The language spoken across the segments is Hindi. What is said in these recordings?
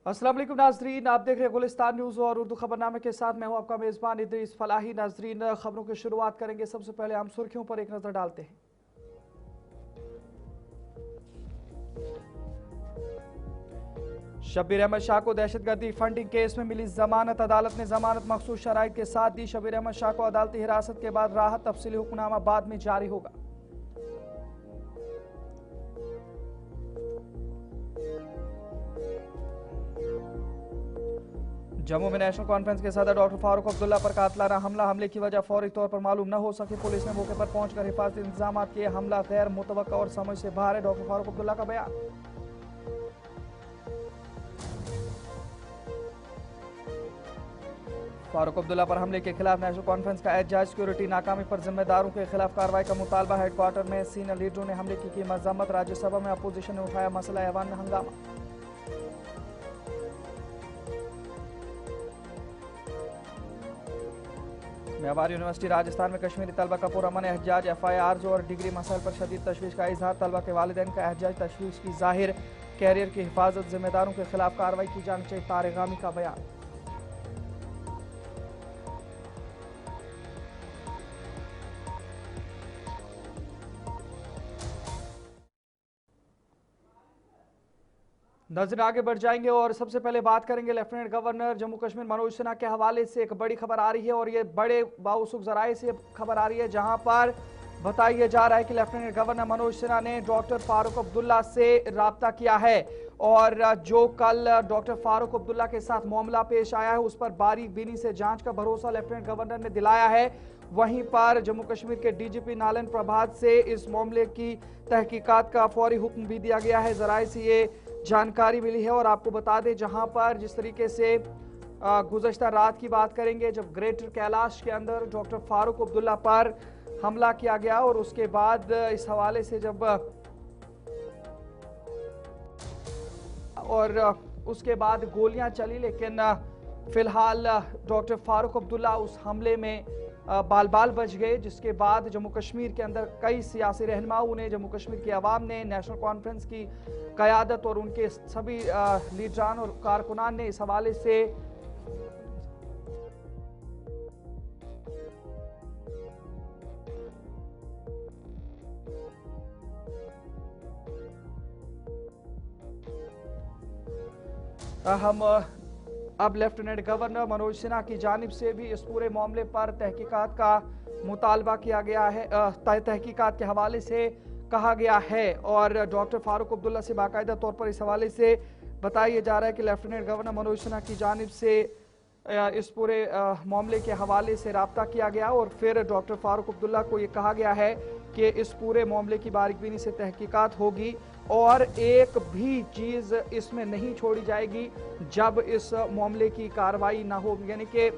अस्सलाम वालेकुम नाजरीन, आप देख रहे हैं गुलिस्तान न्यूज़ और उर्दू खबरनामे के साथ मैं हूं आपका मेज़बान इदरीस फलाही। नाजरीन, खबरों की शुरुआत करेंगे। सबसे पहले हम सुर्खियों पर एक नज़र डालते हैं। शब्बीर अहमद शाह को दहशतगर्दी फंडिंग केस में मिली जमानत। अदालत ने जमानत मखसूस शराइत के साथ दी। शब्बीर अहमद शाह को अदालती हिरासत के बाद राहत। तफसीली हुक्मनामा बाद में जारी होगा। जम्मू में नेशनल कॉन्फ्रेंस के सदर डॉक्टर फारूक अब्दुल्ला पर कातलाना हमले की वजह फौरी तौर पर मालूम न हो सकी। पुलिस ने मौके पर पहुंचकर हिफाजती इंतजाम किए। हमला गैर मुतवक्का और समझ से बाहर है। डॉक्टर फारूक अब्दुल्ला का बयान। फारूक अब्दुल्ला पर हमले के खिलाफ नेशनल कॉन्फ्रेंस का एहतजाज। सिक्योरिटी नाकामी पर जिम्मेदारों के खिलाफ कार्रवाई का मुतालबा। हेडक्वार्टर में सीनियर लीडरों ने हमले की मजम्मत। राज्यसभा में अपोजिशन ने उठाया मसला। ऐवान में हंगामा। मेवाड़ यूनिवर्सिटी राजस्थान में कश्मीरी तलबा का पुरअमन एहतजाज। FIRs और डिग्री मसाइल पर शदीद तशवीश का इजहार। तलबा के वालिदैन का एहतजाज। तशवीश की जाहिर। कैरियर की हिफाजत, जिम्मेदारों के खिलाफ कार्रवाई की जानी चाहिए। तारिक गामी का बयान। नजर आगे बढ़ जाएंगे और सबसे पहले बात करेंगे लेफ्टिनेंट गवर्नर जम्मू कश्मीर मनोज सिन्हा के हवाले से। एक बड़ी खबर आ रही है और ये बड़े बाउसुख जराए से खबर आ रही है, जहां पर बताया जा रहा है कि लेफ्टिनेंट गवर्नर मनोज सिन्हा ने डॉक्टर फारूक अब्दुल्ला से राब्ता किया है और जो कल डॉक्टर फारूक अब्दुल्ला के साथ मामला पेश आया है उस पर बारीक बीनी से जांच का भरोसा लेफ्टिनेंट गवर्नर ने दिलाया है। वहीं पर जम्मू कश्मीर के DGP नालन प्रभात से इस मामले की तहकीकात का फौरी हुक्म भी दिया गया है। जराए से ये जानकारी मिली है और आपको बता दें, जहां पर जिस तरीके से गुज़श्ता रात की बात करेंगे जब ग्रेटर कैलाश के अंदर डॉक्टर फारूक अब्दुल्ला पर हमला किया गया और उसके बाद इस हवाले से जब और उसके बाद गोलियां चली, लेकिन फिलहाल डॉक्टर फारूक अब्दुल्ला उस हमले में बाल बाल बच गए, जिसके बाद जम्मू कश्मीर के अंदर कई सियासी रहनुमाओं ने, जम्मू कश्मीर की आवाम ने, नेशनल कॉन्फ्रेंस की क़यादत और उनके सभी लीडरान और कारकुनान ने इस हवाले से हम अब लेफ्टिनेंट गवर्नर मनोज सिन्हा की जानिब से भी इस पूरे मामले पर तहकीकात का मुतालबा किया गया है। तहकीकात के हवाले से कहा गया है और डॉक्टर फारूक अब्दुल्ला से बाकायदा तौर पर इस हवाले से बताया जा रहा है कि लेफ्टिनेंट गवर्नर मनोज सिन्हा की जानिब से इस पूरे मामले के हवाले से राब्ता किया गया और फिर डॉक्टर फारूक अब्दुल्ला को ये कहा गया है कि इस पूरे मामले की बारीकबीनी से तहकीकात होगी और एक भी चीज़ इसमें नहीं छोड़ी जाएगी जब इस मामले की कार्रवाई ना हो। यानी कि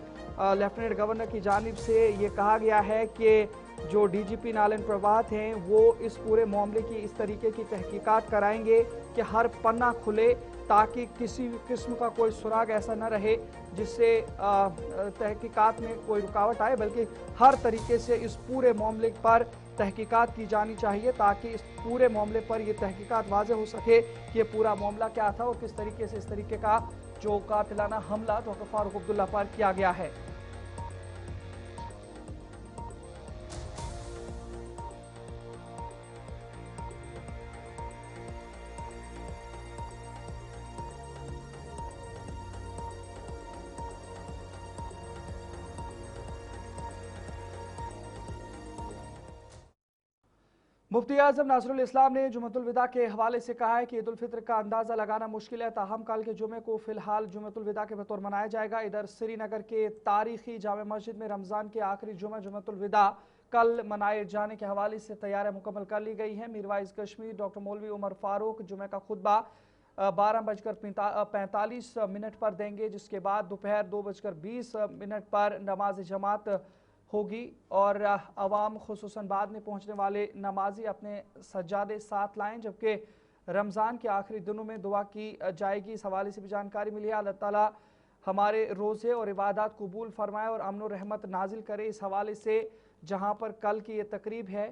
लेफ्टिनेंट गवर्नर की जानिब से ये कहा गया है कि जो DGP नालन प्रभात हैं वो इस पूरे मामले की इस तरीके की तहकीकात कराएंगे कि हर पन्ना खुले, ताकि किसी भी किस्म का कोई सुराग ऐसा न रहे जिससे तहकीकात में कोई रुकावट आए, बल्कि हर तरीके से इस पूरे मामले पर तहकीकात की जानी चाहिए ताकि इस पूरे मामले पर यह तहकीकात वाज़ेह हो सके कि ये पूरा मामला क्या था और किस तरीके से इस तरीके का जो कातिलाना हमला डॉक्टर फारूक अब्दुल्ला पर किया गया है। मुफ्ती आजम नासरुल इस्लाम ने जुमतुल विदा के हवाले से कहा है कि ईद उल फित्र का अंदाज़ा लगाना मुश्किल है, ताहम कल के जुमे को फिलहाल जुमतुल विदा के बतौर मनाया जाएगा। इधर श्रीनगर के तारीखी जामे मस्जिद में रमज़ान के आखिरी जुमा जुमतुल विदा कल मनाए जाने के हवाले से तैयारियां मुकम्मल कर ली गई हैं। मीरवाइज कश्मीर डॉक्टर मौलवी उमर फारूक जुमे का खुतबा 12:45 पर देंगे, जिसके बाद दोपहर 2:20 पर नमाज जमात होगी और अवाम खुसूसन बाद में पहुंचने वाले नमाजी अपने सज्जादे साथ लाएं, जबकि रमज़ान के आखिरी दिनों में दुआ की जाएगी। इस हवाले से भी जानकारी मिली है। अल्लाह ताला हमारे रोज़े और इबादत कबूल फरमाए और अमन और रहमत नाजिल करे। इस हवाले से जहां पर कल की ये तकरीब है,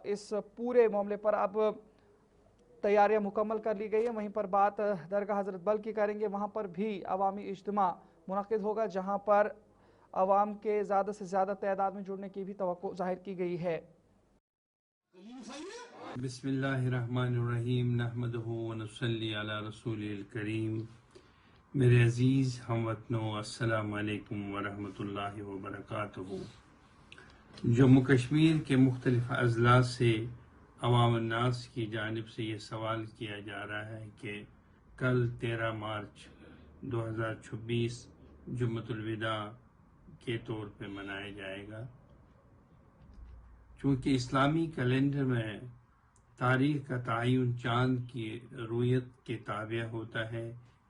इस पूरे मामले पर अब तैयारियां मुकम्मल कर ली गई है। वहीं पर बात दरगाह हजरत बल की करेंगे, वहां पर भी अवामी इज्तिमा मुनक़िद होगा, जहां पर अवाम के ज़्यादा से ज़्यादा तादाद में जुड़ने की भी तवक्को जाहिर की गई है। बिस्मिल्लाहिर्रहमानिर्रहीम नहमदुहु व नसल्ली अला रसूलिल करीम। मेरे अज़ीज़ हमवतनों, अस्सलामु अलैकुम व रहमतुल्लाहि व बरकातुहू। जम्मू कश्मीर के मुख्तलिफ अज़ला से अवाम अन्नास की जानिब से ये सवाल किया जा रहा है कि कल 13 मार्च 2026 जुम्मतुल विदा के तौर पे मनाया जाएगा। चूँकि इस्लामी कैलेंडर में तारीख का तयन चाँद की रुयत के ताबिया होता है,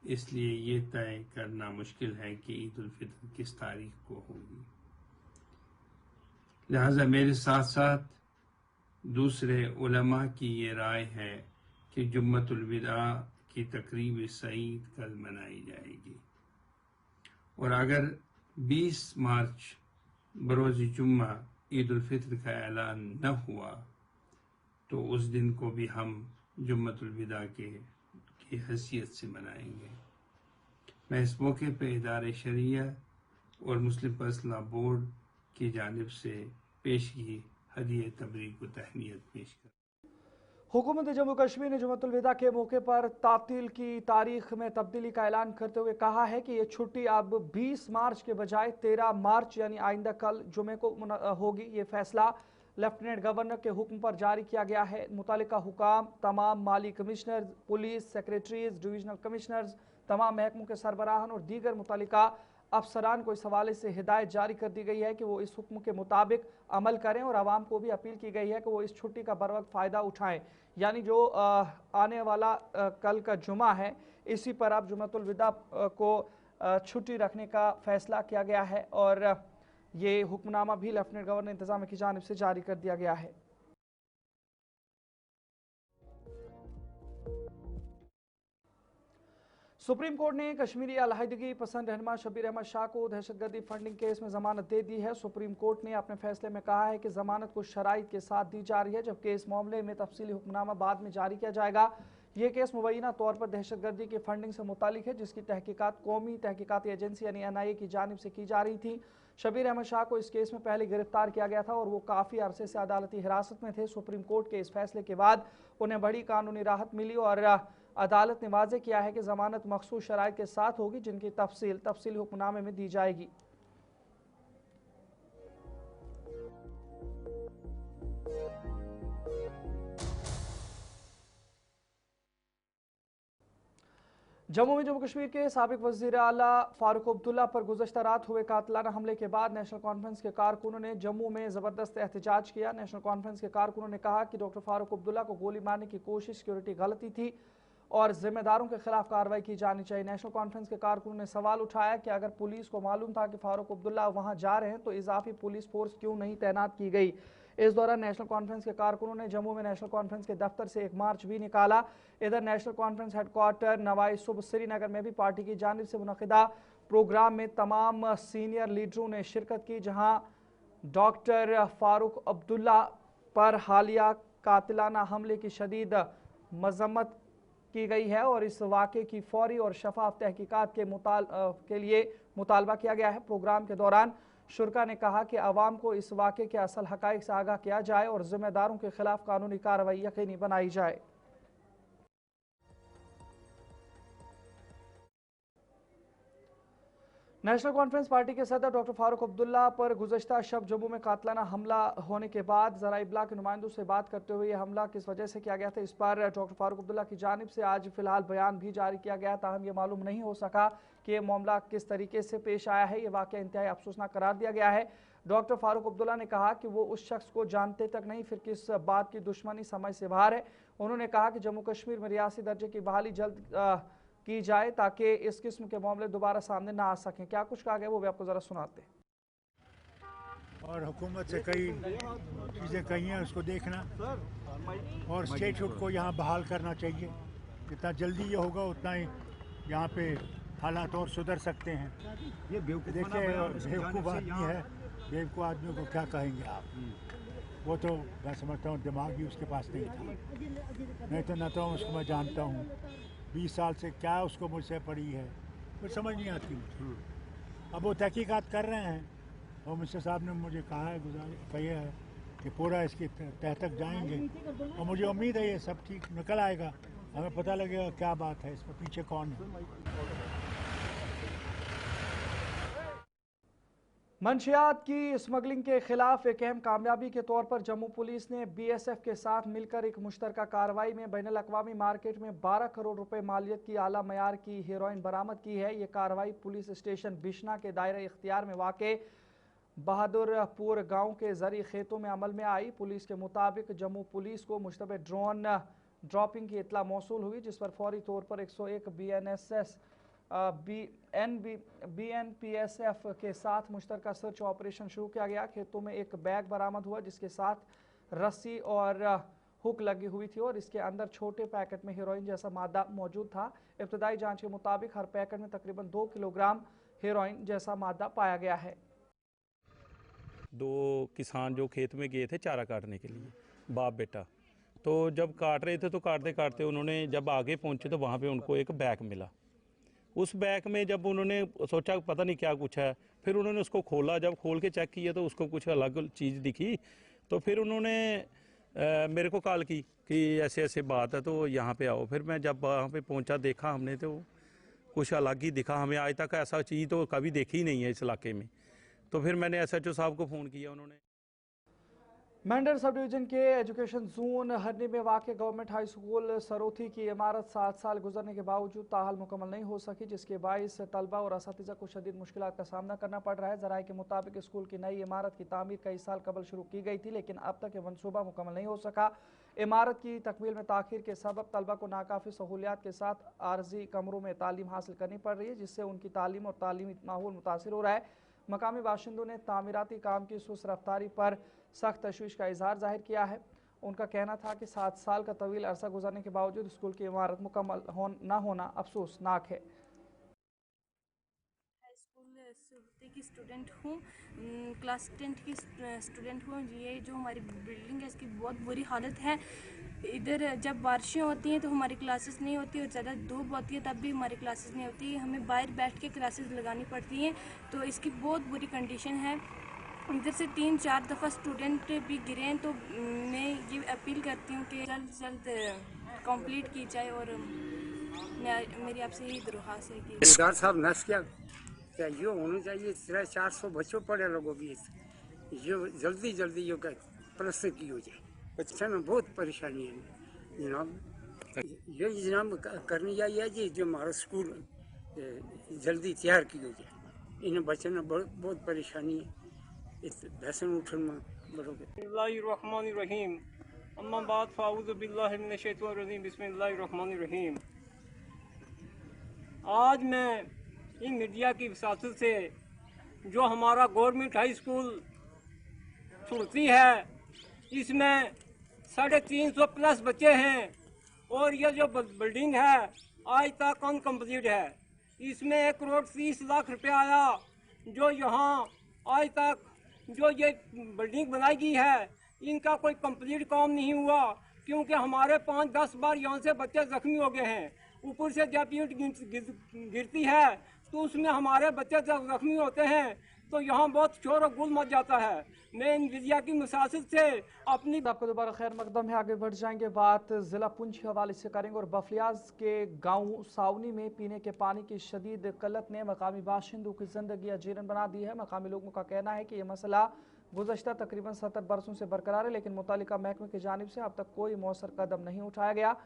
इसलिए ये तय करना मुश्किल है कि ईद उल फितर किस तारीख को होगी। लिहाजा मेरे साथ साथ दूसरे उलमा की ये राय है कि जुम्मतुल विदा की तकरीब सईद कल मनाई जाएगी, और अगर 20 मार्च बरोज़ जुम्मा ईद उल फितर का ऐलान न हुआ तो उस दिन को भी हम जुम्मतुल विदा की हैसियत से मनाएंगे। मैं इस मौके पर इदारे शरिया और मुस्लिम पर्सनल बोर्ड की जानिब से पेश की हदिया तबरीक को तहनीत पेश कर। हुकूमत जम्मू कश्मीर ने जुम्मतुल विदा के मौके पर तातील की तारीख में तब्दीली का ऐलान करते हुए कहा है कि ये छुट्टी अब 20 मार्च के बजाय 13 मार्च यानी आइंदा कल जुमे को होगी। ये फैसला लेफ्टिनेंट गवर्नर के हुक्म पर जारी किया गया है। मुतालिका हुकाम, तमाम माली commissioner, police secretaries, divisional commissioners, तमाम महकमों के सरबराहान और दीगर मुतालिका अफसरान को इस हवाले से हिदायत जारी कर दी गई है कि वो इस हुक्म के मुताबिक अमल करें, और आवाम को भी अपील की गई है कि वो इस छुट्टी का बर वक्त फ़ायदा उठाएं। यानी जो आने वाला कल का जुमा है, इसी पर अब जुम्मतुल विदा को छुट्टी रखने का फैसला किया गया है, और ये हुक्मनामा भी लेफ्टिनेंट गवर्नर इंतजाम की जानिब से जारी कर दिया गया है। सुप्रीम कोर्ट ने कश्मीरी अलहदगी पसंद रहनुमा शब्बीर अहमद शाह को दहशतगर्दी फंडिंग केस में जमानत दे दी है। सुप्रीम कोर्ट ने अपने फैसले में कहा है कि जमानत कुछ शराइत के साथ दी जा रही है, जबकि इस मामले में तफसीली हुक्मनामा बाद में जारी किया जाएगा। ये केस मुबैना तौर पर दहशतगर्दी की फंडिंग से मुतालिक है, जिसकी तहकीकात कौमी तहकीकाती एजेंसी यानी NIA की जानिब से की जा रही थी। शब्बीर अहमद शाह को इस केस में पहले गिरफ्तार किया गया था और वो काफ़ी अरसे से अदालती हिरासत में थे। सुप्रीम कोर्ट के इस फैसले के बाद उन्हें बड़ी कानूनी राहत मिली और अदालत ने वाज़े किया है कि जमानत मखसूस शराइत के साथ होगी, जिनकी तफसील हुक्मनामे में दी जाएगी। जम्मू में जम्मू कश्मीर के साबिक वज़ीर आला फारूक अब्दुल्ला पर गुज़श्ता रात हुए कातिलाना हमले के बाद नेशनल कॉन्फ्रेंस के कारकुनों ने जम्मू में ज़बरदस्त एहतजाज किया। नेशनल कॉन्फ्रेंस के कारकुनों ने कहा कि डॉक्टर फारूक अब्दुल्ला को गोली मारने की कोशिश सिक्योरिटी गलती थी और जिम्मेदारों के खिलाफ कार्रवाई की जानी चाहिए। नेशनल कॉन्फ्रेंस के कारकुनों ने सवाल उठाया कि अगर पुलिस को मालूम था कि फारूक अब्दुल्ला वहां जा रहे हैं तो इजाफी पुलिस फोर्स क्यों नहीं तैनात की गई। इस दौरान नेशनल कॉन्फ्रेंस के कारकुनों ने जम्मू में नेशनल कॉन्फ्रेंस के दफ्तर से एक मार्च भी निकाला। इधर नेशनल कॉन्फ्रेंस हेडक्वार्टर नवाई सुबह श्रीनगर में भी पार्टी की जानिब से मुनक़िदा प्रोग्राम में तमाम सीनियर लीडरों ने शिरकत की, जहां डॉक्टर फारूक अब्दुल्ला पर हालिया कातिलाना हमले की शदीद मजम्मत की गई है और इस वाक़े की फौरी और शफाफ तहकीकात के लिए मुतालबा किया गया है। प्रोग्राम के दौरान शुरका ने कहा कि आवाम को इस वाक़े के असल हक़ाइक़ से आगाह किया जाए और जिम्मेदारों के खिलाफ कानूनी कार्रवाई यकीनी बनाई जाए। नेशनल कॉन्फ्रेंस पार्टी के सदर डॉक्टर फारूक अब्दुल्ला पर गुज़श्ता शब जम्मू में कातिलाना हमला होने के बाद ज़रा इब्ला के नुमाइंदों से बात करते हुए यह हमला किस वजह से किया गया था, इस पर डॉक्टर फारूक अब्दुल्ला की जानिब से आज फिलहाल बयान भी जारी किया गया। ताहम ये मालूम नहीं हो सका कि यह मामला किस तरीके से पेश आया है। ये वाक़या इंतहाई अफसोसनाक करार दिया गया है। डॉक्टर फारूक अब्दुल्ला ने कहा कि वो उस शख्स को जानते तक नहीं, फिर किस बात की दुश्मनी समझ से बाहर है। उन्होंने कहा कि जम्मू कश्मीर में रियासी दर्जे की बहाली जल्द की जाए ताकि इस किस्म के मामले दोबारा सामने ना आ सकें। क्या कुछ कहा गया वो भी आपको ज़रा सुनाते हैं। और हुकूमत से कई चीज़ें कही हैं, उसको देखना और स्टेटहुड को यहाँ बहाल करना चाहिए। जितना जल्दी ये होगा उतना ही यहाँ पे हालात और सुधर सकते हैं। ये देखिए बेवकूफ़ आदमी है, बेवकूफ़ आदमी को क्या कहेंगे आप। वो तो मैं समझता हूँ दिमाग ही उसके पास नहीं था, नहीं तो न तो उसको मैं जानता हूँ 20 साल से क्या उसको मुझसे पड़ी है, कुछ समझ नहीं आती मुझे। अब वो तहकीकात कर रहे हैं और मिस्टर साहब ने मुझे कहा है कही है कि पूरा इसकी तह तक जाएंगे और मुझे उम्मीद है ये सब ठीक निकल आएगा, हमें पता लगेगा क्या बात है, इसमें पीछे कौन है। मंशियात की स्मगलिंग के खिलाफ एक अहम कामयाबी के तौर पर जम्मू पुलिस ने BSF के साथ मिलकर एक मुश्तरका कार्रवाई में बैनुल अक़वामी मार्केट में 12 करोड़ रुपए मालियत की आला मयार की हेरोइन बरामद की है। ये कार्रवाई पुलिस स्टेशन बिशना के दायरे इख्तियार में वाक़े बहादुरपुर गांव के जरिए खेतों में अमल में आई। पुलिस के मुताबिक जम्मू पुलिस को मुश्तबे ड्रोन ड्रॉपिंग की इत्तला मौसूल हुई, जिस पर फौरी तौर पर 101 BNSS BNPSF के साथ मुश्तरका सर्च ऑपरेशन शुरू किया गया। खेतों में एक बैग बरामद हुआ जिसके साथ रस्सी और हुक लगी हुई थी और इसके अंदर छोटे पैकेट में हेरोइन जैसा मादा मौजूद था। इब्तदाई जांच के मुताबिक हर पैकेट में तकरीबन 2 किलोग्राम हेरोइन जैसा मादा पाया गया है। 2 किसान जो खेत में गए थे चारा काटने के लिए, बाप बेटा, तो जब काट रहे थे तो काटते काटते उन्होंने जब आगे पहुंचे तो वहाँ पे उनको एक बैग मिला। उस बैग में जब उन्होंने सोचा पता नहीं क्या कुछ है, फिर उन्होंने उसको खोला, जब खोल के चेक किया तो उसको कुछ अलग चीज़ दिखी। तो फिर उन्होंने मेरे को कॉल की कि ऐसे ऐसे बात है तो यहाँ पे आओ। फिर मैं जब वहाँ पे पहुँचा देखा हमने तो कुछ अलग ही दिखा, हमें आज तक ऐसा चीज़ तो कभी देखी ही नहीं है इस इलाके में। तो फिर मैंने SHO साहब को फ़ोन किया, उन्होंने मेंढर सब डिवीजन के एजुकेशन जोन हरनी में वाक़ गवर्नमेंट हाई स्कूल सरोथी की इमारत 7 साल गुजरने के बावजूद ताहाल मुकम्मल नहीं हो सकी, जिसके बाइस तलबा और असातिज़ा को शदीद मुश्किलात का सामना करना पड़ रहा है। ज़राए के मुताबिक स्कूल की नई इमारत की तामीर कई साल कबल शुरू की गई थी, लेकिन अब तक ये मनसूबा मुकम्मल नहीं हो सका। इमारत की तकमील में ताख़ीर के सबब तलबा को नाकाफ़ी सहूलियात के साथ आर्जी कमरों में तालीम हासिल करनी पड़ रही है, जिससे उनकी तालीम और तालीमी माहौल मुतासिर हो रहा है। मकामी बाशिंदों ने तामीराती काम की सुस्त रफ्तारी पर सख्त तशवीश का इजहार जाहिर किया है। उनका कहना था कि 7 साल का तवील अरसा गुजरने के बावजूद स्कूल की इमारत मुकम्मल न होना अफसोसनाक है। हाई स्कूल सुरती की स्टूडेंट हूँ, क्लास 10 की स्टूडेंट हूँ। ये जो हमारी बिल्डिंग है इसकी बहुत बुरी हालत है। इधर जब बारिशें होती हैं तो हमारी क्लासेस नहीं होती और ज़्यादा धूप होती है तब भी हमारी क्लासेस नहीं होती। हमें बाहर बैठ के क्लासेस लगानी पड़ती हैं, तो इसकी बहुत बुरी कंडीशन है। इधर से 3-4 दफ़ा स्टूडेंट भी गिरे हैं, तो मैं ये अपील करती हूँ कि जल्द से जल्द कंप्लीट की जाए और मेरी आपसे यही दरख्वास्त है कि सरदार साहब नस क्या ये होना चाहिए। 400 बच्चों पढ़े लोगों भी ये जल्दी जल्दी ये प्लस्तर की हो जाए। बच्चे में बहुत परेशानी है जनाब, ये जनाब करनी चाहिए जी जो हमारा स्कूल जल्दी तैयार की हो जाए। इन बच्चों में बहुत परेशानी है भैसन उठन में बड़ोगे। बिस्मिल्लाहिर्रहमानिर्रहीम, अम्मा बाद फाऊज़ु बिल्लाहि मिनश्शैतानिर्रजीम, बिस्मिल्लाहिर्रहमानिर्रहीम। आज मैं इन मीडिया की वसातत से जो हमारा गवर्नमेंट हाई स्कूल सुरती है इसमें 350 प्लस बच्चे हैं और ये जो बिल्डिंग है आज तक अनकम्प्लीट है। इसमें 1 करोड़ 30 लाख रुपया आया। जो यहाँ आज तक जो ये बिल्डिंग बनाई गई है इनका कोई कंप्लीट काम नहीं हुआ, क्योंकि हमारे 5-10 बार यहाँ से बच्चे जख्मी हो गए हैं। ऊपर से जब ईंट गिरती है तो उसमें हमारे बच्चे जब जख्मी होते हैं तो यहाँ बहुत शोर और गुल मच जाता है। मैं इन मीडिया की मुसासित से अपनी आपको दोबारा खैर मकदम है। आगे बढ़ जाएंगे, बात जिला पुंछ के हवाले से करेंगे और बफलियाज के गांव सावनी में पीने के पानी की शदीद किल्लत ने मकामी बाशिंदों की जिंदगी अजीरन बना दी है। मकामी लोगों का कहना है कि यह मसला गुज़श्ता तकरीबन 70 बरसों से बरकरार है, लेकिन मुतालिका महकमे की जानिब से अब तक कोई मौसर कदम नहीं उठाया गया।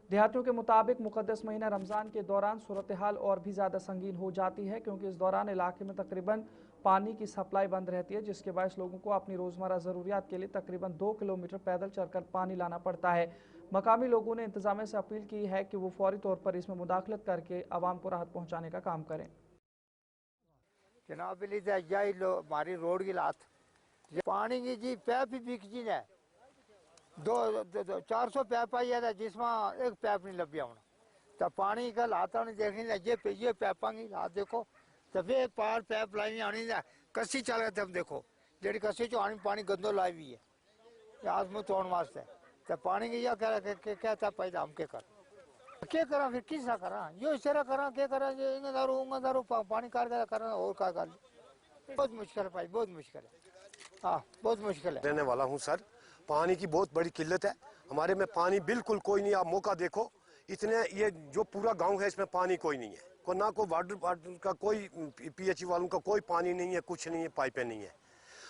देहातियों के मुताबिक मुक़द्दस महीना रमज़ान के दौरान सूरत हाल और भी ज़्यादा संगीन हो जाती है, क्योंकि इस दौरान इलाके में तकरीबन पानी की सप्लाई बंद रहती है, जिसके बायस लोगों को अपनी रोज़मर्रा ज़रूरियात के लिए तकरीबन 2 किलोमीटर पैदल चलकर पानी लाना पड़ता है। मकामी लोगों ने इंतज़ामिया से अपील की है कि वो फौरी तौर पर इसमें मुदाखलत करके आवाम को राहत पहुँचाने का काम करें। जनाब हमारी रोड की लात पानी की जी पैप ही बिक जी ने 400 पैप आई है जिसमें एक पैप नहीं लग गया होना, तो पानी का लाता नहीं देखने लगे ये पैपा की लात देखो तो फिर पार पैप लाई आनी कस्सी चल रहे थे हम देखो जी कस्सी चो आनी पानी गंदो लाई हुई है ये आजमू तोड़ वास्ते तो पानी की या क्या था पैदा हम क्या करा फिर किस करा यो इस तरह करा क्या करा इंगा दारू पानी कार करना और का कर बहुत मुश्किल है भाई, बहुत मुश्किल है। हाँ बहुत मुश्किल है। रहने वाला हूँ सर, पानी की बहुत बड़ी किल्लत है हमारे में, पानी बिल्कुल कोई नहीं। आप मौका देखो, इतने ये जो पूरा गांव है इसमें पानी कोई नहीं है, को ना कोई वाटर का कोई पीएचई वालों का कोई पानी नहीं है, कुछ नहीं है, पाइपें नहीं है,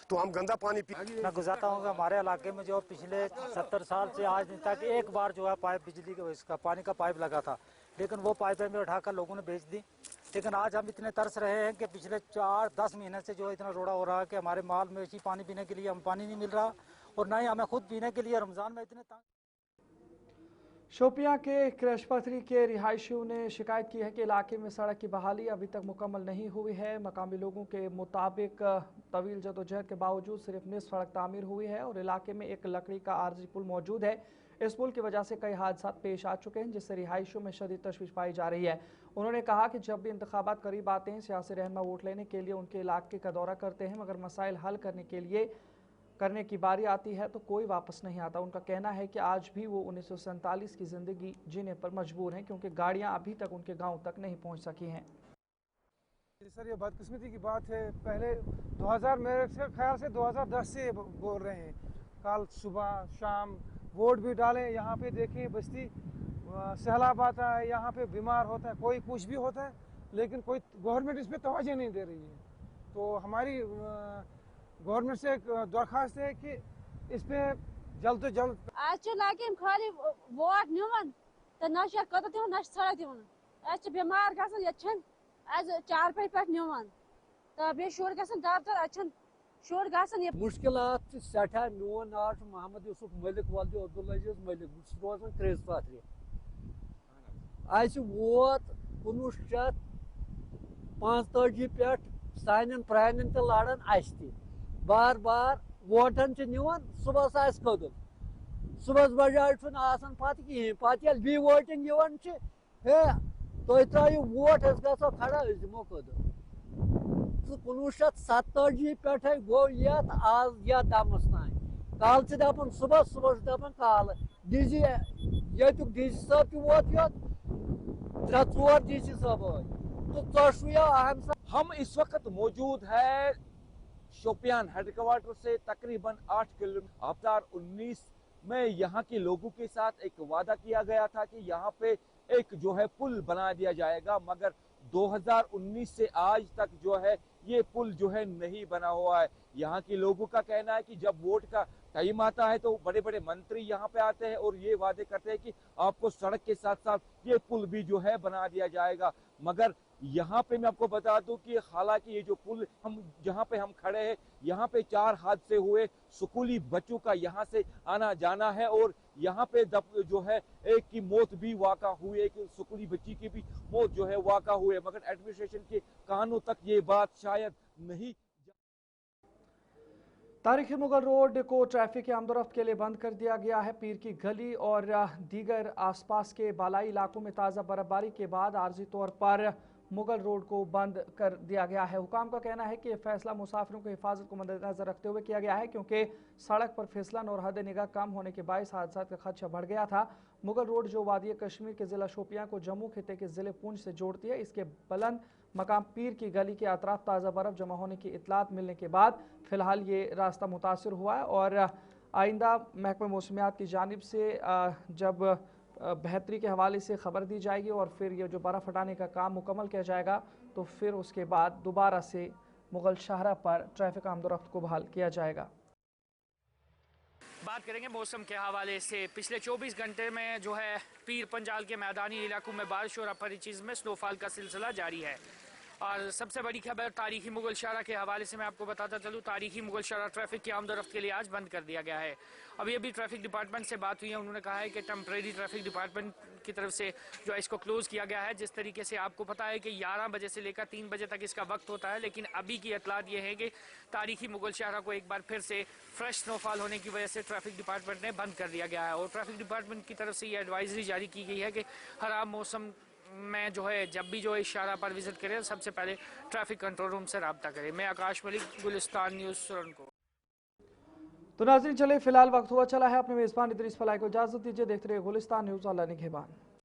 तो हम गंदा पानी मैं गुजारता हूँ कि हमारे इलाके में जो पिछले 70 साल से आज तक एक बार जो है पाइप बिजली के इसका पानी का पाइप लगा था, लेकिन वो पाइपें में उठाकर लोगों ने बेच दी। लेकिन आज हम इतने तरस रहे हैं कि पिछले 4-10 महीने से जो इतना रोड़ा हो रहा है कि हमारे माल मवेशी पानी पीने के लिए हम पानी नहीं मिल रहा और ना ही हमें खुद पीने के लिए रमज़ान में इतने शोपियां के क्रशपथरी के रिहायशियों ने शिकायत की है कि इलाके में सड़क की बहाली अभी तक मुकम्मल नहीं हुई है। मकामी लोगों के मुताबिक तवील जदोजहद के बावजूद सिर्फ निस्फ सड़क तामीर हुई है और इलाके में एक लकड़ी का आर्जी पुल मौजूद है। इस पुल की वजह से कई हादसा पेश आ चुके हैं, जिससे रिहायशियों में शदीद तशवीश पाई जा रही है। उन्होंने कहा कि जब भी इंतखाबात करीब आते हैं, सियासी रहनुमा वोट लेने के लिए उनके इलाके का दौरा करते हैं, मगर मसाइल हल करने की बारी आती है तो कोई वापस नहीं आता। उनका कहना है कि आज भी वो 1947 की ज़िंदगी जीने पर मजबूर हैं, क्योंकि गाड़ियां अभी तक उनके गांव तक नहीं पहुंच सकी हैं। सर ये बदकिस्मती की बात है, पहले 2000 मेरे ख्याल से 2010 से बोल रहे हैं, कल सुबह शाम वोट भी डालें। यहाँ पे देखिए बस्ती सैलाब आता है, यहाँ पे बीमार होता है, कोई कुछ भी होता है, लेकिन कोई गवर्नमेंट इस पर तवज्जो नहीं दे रही है। तो हमारी गवर्नमेंट से दरखास्त है कि इस पे जल्द से जल्द आज लाके खाली वोट निवन तो ना कत दिवन ना सड़क दिवन आज बीमार गसन यछन आज 4 पे निवन तो बे शोर गसन दफ्तर अच्छन शोर गसन ये मुश्किलात सठा। मोन नाम मोहम्मद यूसुफ मलिक वालद अब्दुल अजीज मलिक रोजान क्रेज पाथरी आज वोत 1945 पे सान प्रान तो लाड़न अ बार बार वोटन निवन सुबह कदल सुबह बजाय पत कहें पे बी वोटिंग हे तुम त्रु वोट गो खड़ा दिमो कदल 1947 पे गो ये आज ये दमस तान कल दपान सुबह दपान कल डीजी युक डीजी साहब वोत यो 3-4 डीजी साहब तो अहम। हम इस वक्त मौजूद है शोपियान हेडक्वार्टर से तकरीबन 8 किलोमीटर। अवतार 19 में यहाँ के लोगों के साथ एक वादा किया गया था कि यहाँ पे एक जो है पुल बना दिया जाएगा, मगर 2019 से आज तक जो है ये पुल जो है नहीं बना हुआ है। यहाँ के लोगों का कहना है कि जब वोट का टाइम आता है तो बड़े बड़े मंत्री यहाँ पे आते हैं और ये वादे करते हैं कि आपको सड़क के साथ साथ ये पुल भी जो है बना दिया जाएगा। मगर यहाँ पे मैं आपको बता दूं कि हालांकि ये जो पुल हम जहाँ पे हम खड़े हैं, यहाँ पे 4 हादसे हुए, स्कूली बच्चों का यहाँ से आना जाना है और यहाँ पे जो है एक की मौत भी वाक़ा हुई, एक स्कूली बच्ची की भी मौत जो है वाक़ा हुए, मगर एडमिनिस्ट्रेशन के कानों तक ये बात शायद नहीं। तारीखी मुगल रोड को ट्रैफिक के आमदोरफ्त के लिए बंद कर दिया गया है। पीर की गली और दीगर आसपास के बालाई इलाकों में ताज़ा बर्फबारी के बाद आर्जी तौर पर मुगल रोड को बंद कर दिया गया है। हुकाम का कहना है कि यह फैसला मुसाफिरों की हिफाजत को मद्देनजर रखते हुए किया गया है, क्योंकि सड़क पर फिसलन और हद निगाह कम होने के बायस हादसा का खदशा बढ़ गया था। मुगल रोड जो वादी कश्मीर के ज़िला शोपियां को जम्मू खिते के ज़िले पूंछ से जोड़ती है, इसके बुलंद मकाम पीर की गली के अतराफ ताज़ा बर्फ़ जमा होने की इतलात मिलने के बाद फ़िलहाल ये रास्ता मुतासर हुआ है और आइंदा महकमा मौसमियात की जानिब से जब बेहतरी के हवाले से खबर दी जाएगी और फिर ये जो बर्फ़ हटाने का काम मुकम्मल किया जाएगा तो फिर उसके बाद दोबारा से मुगल शाहरा पर ट्रैफिक आमदोरफ्त को बहाल किया जाएगा। बात करेंगे मौसम के हवाले से। पिछले 24 घंटे में जो है पीर पंजाल के मैदानी इलाकों में बारिश और अपरी चीज़ में स्नोफॉल का सिलसिला जारी है। और सबसे बड़ी खबर तारीखी मुगल शाहरा के हवाले से मैं आपको बताता चलूँ, तारीखी मुगल शाहरा ट्रैफिक की आमदोरफ्त के लिए आज बंद कर दिया गया है। अभी अभी ट्रैफिक डिपार्टमेंट से बात हुई है, उन्होंने कहा है कि टेम्परेरी ट्रैफिक डिपार्टमेंट की तरफ से जो है इसको क्लोज़ किया गया है। जिस तरीके से आपको पता है कि 11 बजे से लेकर 3 बजे तक इसका वक्त होता है, लेकिन अभी की इतलात ये है कि तारीखी मुगल शाहरा को एक बार फिर से फ्रेश स्नोफॉल होने की वजह से ट्रैफिक डिपार्टमेंट ने बंद कर दिया गया है। और ट्रैफिक डिपार्टमेंट की तरफ से ये एडवाइजरी जारी की गई है कि खराब मौसम में जो है जब भी जो है शाहरा पर विजिट करें सबसे पहले ट्रैफिक कंट्रोल रूम से रब्ता करें। मैं आकाश मलिक, गुलिस्तान न्यूज़, सुरनकोट। तो नाज़रीन चले फिलहाल वक्त हुआ चला है, अपने मेज़बान इदरीस फलाई को इजाज़त दीजिए। देखते रहिए गुलिस्तान न्यूज़। अल्लाह निगहबान।